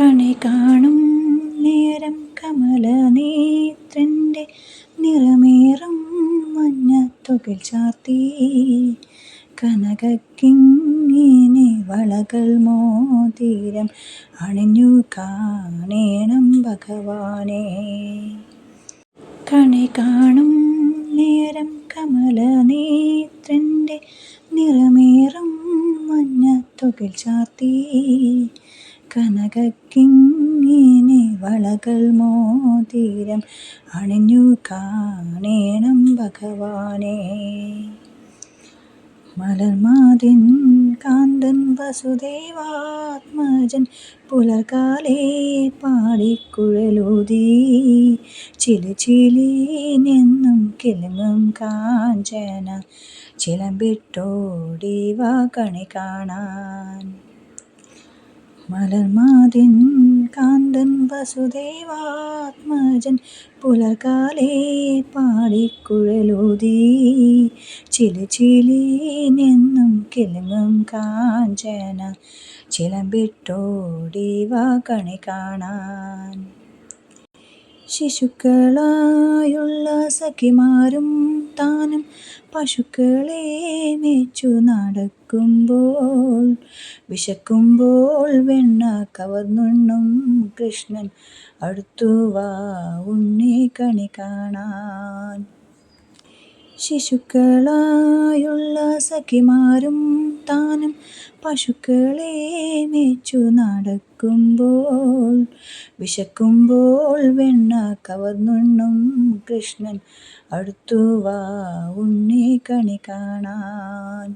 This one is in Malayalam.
കണി കാണും നേരം കമലനേത്രൻ്റെ നിറമേറും മഞ്ഞത്തുകിൽ ചാർത്തി കനകക്കിങ്ങിണി വളകൾ മോതിരം അണിഞ്ഞു കാണേണം ഭഗവാനെ. കണി കാണും നേരം കമലനേത്രൻ്റെ നിറമേറും മഞ്ഞത്തുകിൽ ചാർത്തി കനകക്കിങ്ങിണി വളകൾ മോതിരം അണിഞ്ഞു കാണേണം ഭഗവാനെ. മലർമാതിൻ കാന്തൻ വസുദേവാത്മജൻ പുലർകാലേ പാടിക്കുഴലൂതി ചിലി ചിലീനെന്നും കിലുങ്ങും കാഞ്ചന ചിലമ്പിട്ടോടിവാ കണി കാണാൻ. മലർമാതിൻ കാന്തൻ വസുദേവാത്മജൻ പുലർകാലേ പാടിക്കുഴലൂതി ചിലി ചിലീനെന്നും കിലുങ്ങും കാഞ്ചന ചിലമ്പിട്ടോടിവാ കണി കാണാൻ. ശിശുക്കളായുള്ള സഖിമാരും താനും പശുക്കളെ മേച്ചു നടക്കുമ്പോൾ വിശക്കുമ്പോൾ വെണ്ണ കവർന്നുണ്ണും കൃഷ്ണൻ അടുത്തുവാ ഉണ്ണി കണി കാണാൻ. ശിശുക്കളായുള്ള സഖിമാരും താനും പശുക്കളെ മേച്ചു നടക്കുമ്പോൾ വിശക്കുമ്പോൾ വെണ്ണ കവർന്നുണ്ണും കൃഷ്ണൻ അടുത്തുവാ ഉണ്ണി കണി കാണാൻ.